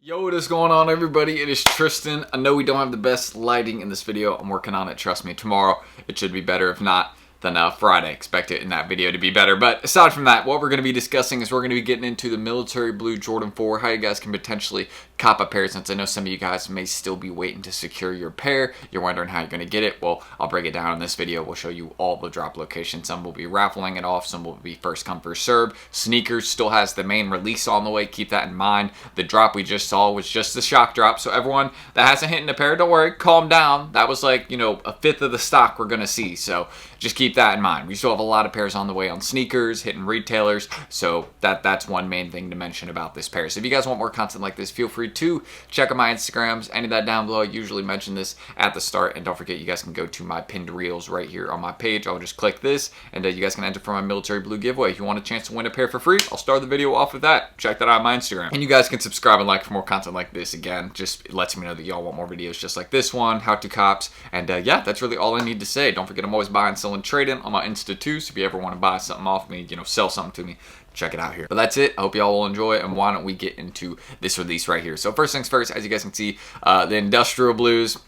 Yo, what is going on, everybody? It is Tristan. I know we don't have the best lighting in this video. I'm working on it. Trust me, tomorrow it should be better. If not, then Friday. Expect it in that video to be better. But aside from that, what we're going to be discussing is we're going to be getting into the military blue Jordan 4, how you guys can potentially cop a pair, since I know some of you guys may still be waiting to secure your pair. You're wondering how you're going to get it. Well, I'll break it down in this video. We'll show you all the drop locations. Some will be raffling it off. Some will be first come, first served. Snkrs still has the main release on the way. Keep that in mind. The drop we just saw was just the shock drop. So everyone that hasn't hit in a pair, don't worry. Calm down. That was like, a fifth of the stock we're going to see. So just keep that in mind. We still have a lot of pairs on the way on Snkrs, hitting retailers. So that's one main thing to mention about this pair. So if you guys want more content like this, feel free to check out my Instagrams, any of that down below. I usually mention this at the start. And don't forget, you guys can go to my pinned reels right here on my page. I'll just click this, and you guys can enter for my military blue giveaway. If you want a chance to win a pair for free, I'll start the video off with that. Check that out on my Instagram. And you guys can subscribe and like for more content like this. Again, just it lets me know that y'all want more videos just like this one, how to cops. And yeah, that's really all I need to say. Don't forget, I'm always buying, selling, trading on my Insta too. So if you ever want to buy something off me, sell something to me, check it out here. But that's it. I hope y'all will enjoy it, and why don't we get into this release right here. So first things first, as you guys can see, the industrial blues,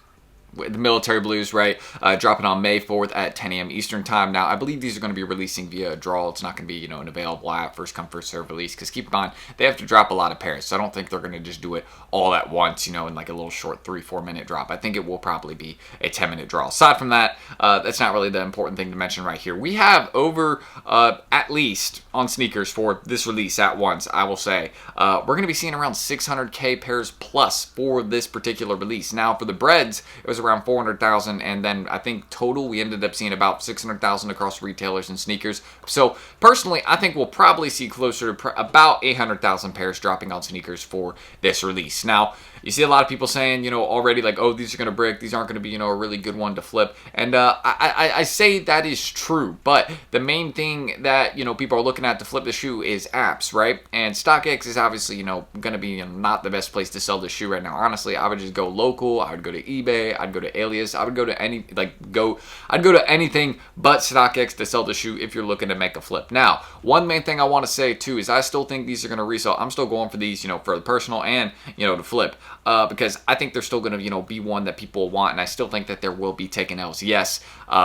the military blues, right, dropping on May 4th at 10 a.m. Eastern time. Now, I believe these are going to be releasing via a draw. It's not going to be, an available app, first come, first serve release, because keep in mind, they have to drop a lot of pairs, so I don't think they're going to just do it all at once, in like a little short 3-4 minute drop. I think it will probably be a 10-minute draw. Aside from that, that's not really the important thing to mention right here. We have over, at least on Snkrs for this release at once, I will say, we're going to be seeing around 600K pairs plus for this particular release. Now, for the breads, it was around 400,000, and then I think total we ended up seeing about 600,000 across retailers and Snkrs. So personally, I think we'll probably see closer to about 800,000 pairs dropping on Snkrs for this release. Now, you see a lot of people saying, already like, oh, these are going to break, these aren't going to be, a really good one to flip. And I say that is true, but the main thing that, people are looking at to flip the shoe is apps, right? And StockX is obviously, going to be not the best place to sell the shoe right now. Honestly, I would just go local. I would go to eBay. I'd go to Alias. I would go to I'd go to anything but StockX to sell the shoe if you're looking to make a flip. Now, one main thing I want to say too is I still think these are going to resell. I'm still going for these, for the personal and, to flip. Because I think they're still going to, be one that people want, and I still think that there will be taking L's. Yes,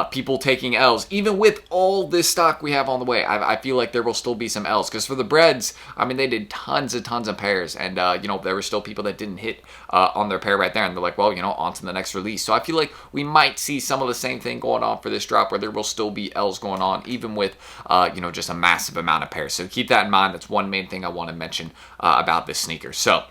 people taking L's, even with all this stock we have on the way. I feel like there will still be some L's, because for the breads, I mean, they did tons of pairs, and there were still people that didn't hit on their pair right there, and they're like, well, on to the next release. So I feel like we might see some of the same thing going on for this drop, where there will still be L's going on, even with just a massive amount of pairs. So keep that in mind. That's one main thing I want to mention about this sneaker. So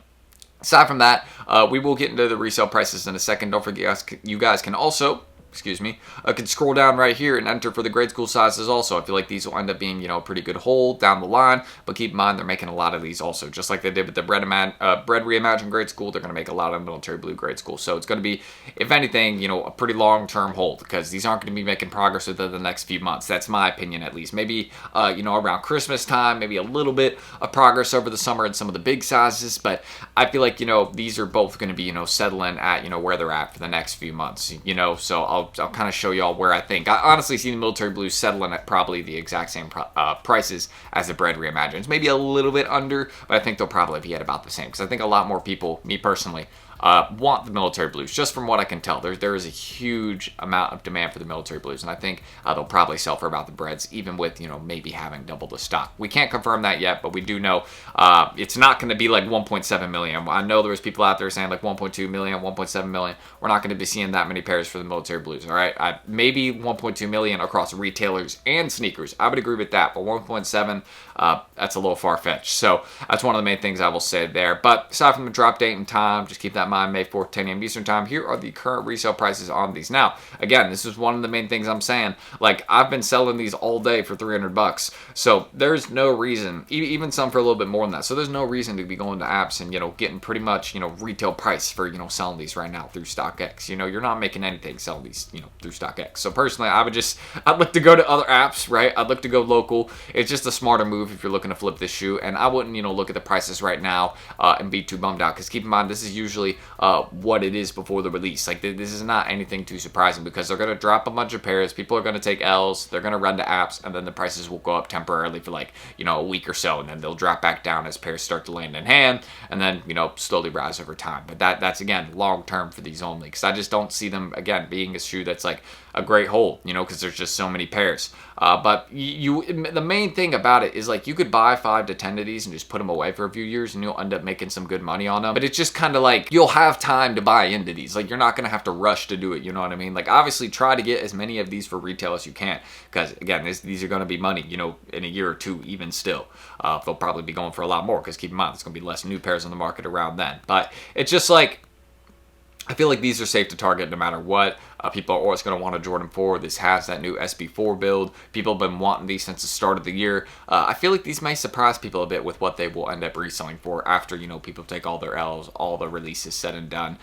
aside from that, we will get into the resale prices in a second. Don't forget, you guys can also, can scroll down right here and enter for the grade school sizes also. I feel like these will end up being, a pretty good hold down the line, but keep in mind they're making a lot of these also. Just like they did with the Bread Reimagined grade school, they're going to make a lot of military blue grade school. So it's going to be, if anything, a pretty long-term hold, because these aren't going to be making progress within the next few months. That's my opinion, at least. Maybe, around Christmas time, maybe a little bit of progress over the summer in some of the big sizes, but I feel like, these are both going to be, settling at, where they're at for the next few months, so I'll kind of show y'all where I think. I honestly see the military blues settling at probably the exact same prices as the Bread Reimagined. Maybe a little bit under, but I think they'll probably be at about the same, because I think a lot more people, me personally, want the military blues. Just from what I can tell, there is a huge amount of demand for the military blues, and I think they'll probably sell for about the breads, even with maybe having double the stock. We can't confirm that yet, but we do know it's not going to be like 1.7 million. I know there was people out there saying like 1.2 million, 1.7 million. We're not going to be seeing that many pairs for the military blues. All right, maybe 1.2 million across retailers and Snkrs. I would agree with that, but 1.7, that's a little far-fetched. So that's one of the main things I will say there. But aside from the drop date and time, just keep that in mind. May 4th, 10 a.m. Eastern time. Here are the current resale prices on these. Now, again, this is one of the main things I'm saying. Like, I've been selling these all day for 300 bucks. So there's no reason, even some for a little bit more than that. So there's no reason to be going to apps and, getting pretty much, retail price for, selling these right now through StockX. You're not making anything selling these, through StockX. So personally, I'd look to go to other apps, right? I'd look to go local. It's just a smarter move if you're looking to flip this shoe. And I wouldn't, look at the prices right now and be too bummed out. Because keep in mind, this is usually what it is before the release. Like, this is not anything too surprising because they're going to drop a bunch of pairs. People are going to take L's. They're going to run to apps, and then the prices will go up temporarily for like, a week or so, and then they'll drop back down as pairs start to land in hand, and then, slowly rise over time. But that's again, long term for these only, because I just don't see them, again, being a shoe that's like a great hold, because there's just so many pairs. But the main thing about it is, like, you could buy 5 to 10 of these and just put them away for a few years, and you'll end up making some good money on them. But it's just kind of like, you'll have time to buy into these. Like, you're not going to have to rush to do it, you know what I mean? Like, obviously, try to get as many of these for retail as you can, because, again, these are going to be money, in a year or two, even still. They'll probably be going for a lot more, because keep in mind, there's going to be less new pairs on the market around then. But it's just like, I feel like these are safe to target no matter what. People are always going to want a Jordan 4. This has that new SB4 build. People have been wanting these since the start of the year. I feel like these may surprise people a bit with what they will end up reselling for after, people take all their L's, all the releases said and done.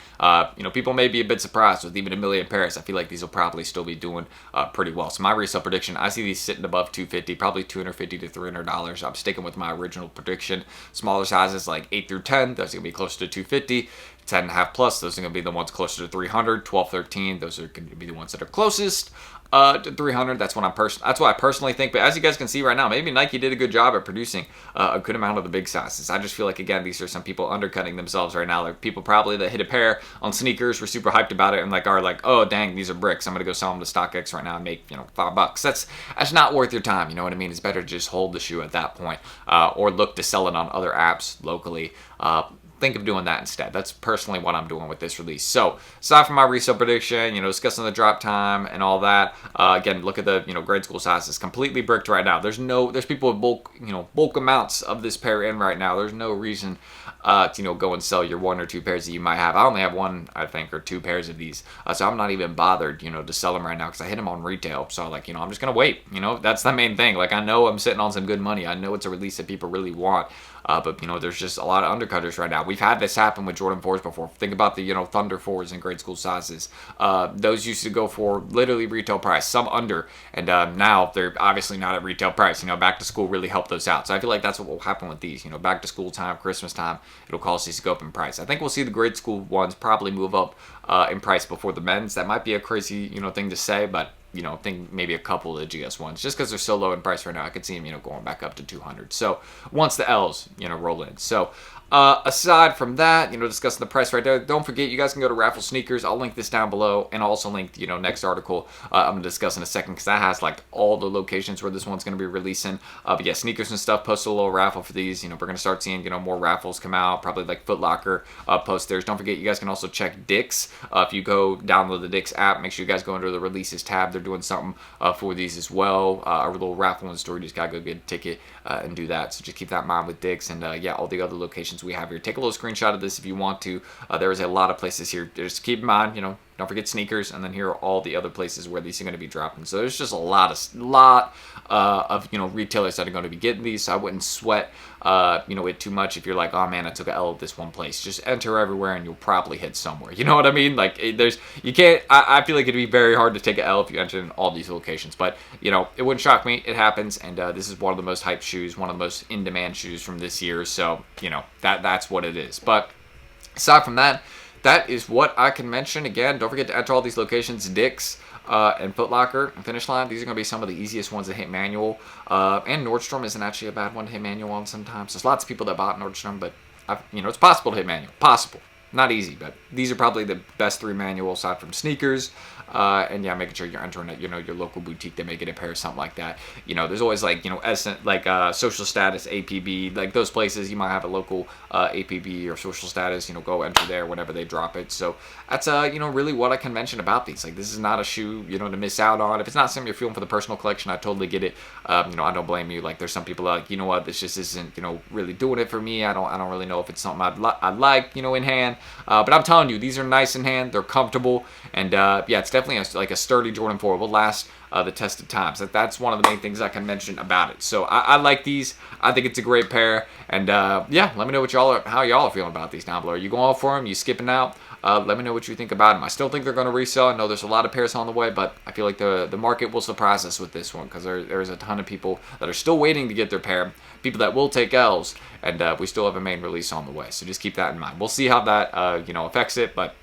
People may be a bit surprised with even 1 million pairs. I feel like these will probably still be doing pretty well. So my resale prediction, I see these sitting above $250, probably $250 to $300. I'm sticking with my original prediction. Smaller sizes like 8 through 10, that's going to be closer to $250. 10.5 plus, those are going to be the ones closer to 300. 12, 13, those are going to be the ones that are closest to 300. That's what I personally think. But as you guys can see right now, maybe Nike did a good job at producing a good amount of the big sizes. I just feel like, again, these are some people undercutting themselves right now. There are people probably that hit a pair on Snkrs, were super hyped about it, and are like, oh dang, these are bricks. I'm gonna go sell them to StockX right now and make $5. That's not worth your time. You know what I mean? It's better to just hold the shoe at that point, or look to sell it on other apps locally. Think of doing that instead. That's personally what I'm doing with this release. So, aside from my resale prediction, discussing the drop time and all that, again, look at the, grade school sizes. Completely bricked right now. There's people with bulk amounts of this pair in right now. There's no reason to, go and sell your 1 or 2 pairs that you might have. I only have 1, I think, or 2 pairs of these. So I'm not even bothered, to sell them right now because I hit them on retail. So, I'm just going to wait. That's the main thing. Like, I know I'm sitting on some good money. I know it's a release that people really want. But, there's just a lot of undercutters right now. We've had this happen with Jordan 4s before. Think about the, Thunder 4s in grade school sizes. Those used to go for literally retail price, some under. And now they're obviously not at retail price. Back to school really helped those out. So I feel like that's what will happen with these. Back to school time, Christmas time, it'll cause these to go up in price. I think we'll see the grade school ones probably move up in price before the men's. That might be a crazy, thing to say, but think maybe a couple of the GS ones, just because they're so low in price right now. I could see them, going back up to 200. So once the L's, roll in. So aside from that, discussing the price right there, don't forget, you guys can go to Raffles Snkrs. I'll link this down below, and I'll also link, next article I'm going to discuss in a second, because that has like all the locations where this one's going to be releasing. But yeah, Snkrs and stuff, post a little raffle for these. We're going to start seeing, more raffles come out, probably like Foot Locker post theirs. Don't forget, you guys can also check Dick's. If you go download the Dick's app, make sure you guys go into the releases tab. They're doing something for these as well. Our little raffle in store, you just got to go get a ticket and do that. So just keep that in mind with Dick's, and yeah, all the other locations we have here. Take a little screenshot of this if you want to. There is a lot of places here. Just keep in mind, don't forget Snkrs, and then here are all the other places where these are going to be dropping. So there's just a lot of retailers that are going to be getting these. So I wouldn't sweat it too much if you're like, oh man, I took an L at this one place. Just enter everywhere and you'll probably hit somewhere. You know what I mean? Like, you can't. I feel like it'd be very hard to take an L if you enter in all these locations. But it wouldn't shock me. It happens, and this is one of the most hyped shoes, one of the most in-demand shoes from this year. So that's what it is. But aside from that, that is what I can mention. Again, don't forget to enter all these locations: Dick's and Foot Locker and Finish Line. These are going to be some of the easiest ones to hit manual. And Nordstrom isn't actually a bad one to hit manual on sometimes. There's lots of people that bought Nordstrom, but it's possible to hit manual. Possible. Not easy, but these are probably the best 3 manual aside from Snkrs. And yeah, making sure you're entering at, your local boutique that may get a pair or something like that. There's always like, social status, APB, like those places you might have a local APB or social status, go enter there whenever they drop it. So that's, really what I can mention about these. Like, this is not a shoe, to miss out on. If it's not something you're feeling for the personal collection, I totally get it. I don't blame you. Like, there's some people like, what, this just isn't, really doing it for me. I don't really know if it's something I'd like, in hand. But I'm telling you, these are nice in hand. They're comfortable. And yeah, it's definitely a sturdy Jordan 4. It will last the test of time. So that's one of the main things I can mention about it. So I like these. I think it's a great pair. And yeah, let me know how y'all are feeling about these down below. Are you going for them? You skipping out? Let me know what you think about them. I still think they're going to resell. I know there's a lot of pairs on the way, but I feel like the market will surprise us with this one, because there's a ton of people that are still waiting to get their pair, people that will take L's, and we still have a main release on the way. So just keep that in mind. We'll see how that that, you know, affects it, but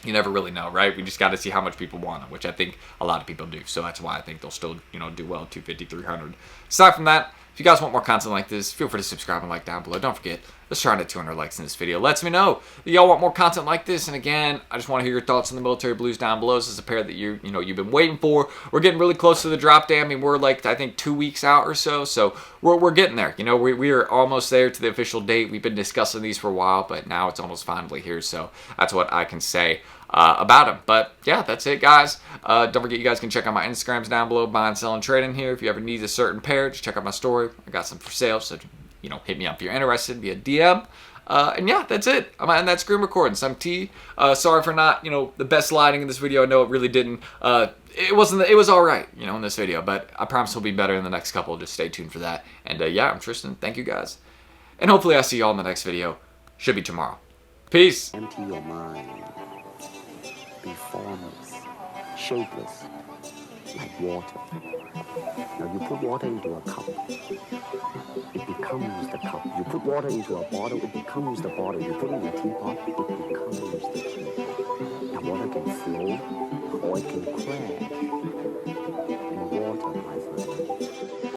you never really know, right? We just got to see how much people want them, which I think a lot of people do. So that's why I think they'll still, you know, do well at 250, 300. Aside from that, if you guys want more content like this, feel free to subscribe and like down below. Don't forget, let's try to hit 200 likes in this video. Lets me know that y'all want more content like this. And again, I just want to hear your thoughts on the military blues down below. This is a pair that you've been waiting for. We're getting really close to the drop day. I mean, we're like, I think 2 weeks out or so. So we're getting there. You know, we are almost there to the official date. We've been discussing these for a while, but now it's almost finally here. So that's what I can say about them. But yeah, that's it, guys. Don't forget, you guys can check out my Instagrams down below, buying, selling, trading here. If you ever need a certain pair, just check out my story. I got some for sale, so you know, hit me up if you're interested via DM. And yeah, that's it. I'm gonna end that screen recording. So I'm T. Sorry for not, you know, the best lighting in this video. I know it really didn't. It was all right, you know, in this video, but I promise it'll be better in the next couple. Just stay tuned for that. And yeah, I'm Tristan. Thank you, guys. And hopefully I see y'all in the next video. Should be tomorrow. Peace. Empty your mind. Be formless, shapeless, like water. Now you put water into a cup, it becomes the cup. You put water into a bottle, it becomes the bottle. You put it in a teapot, it becomes the tea. Now water can flow or it can crash.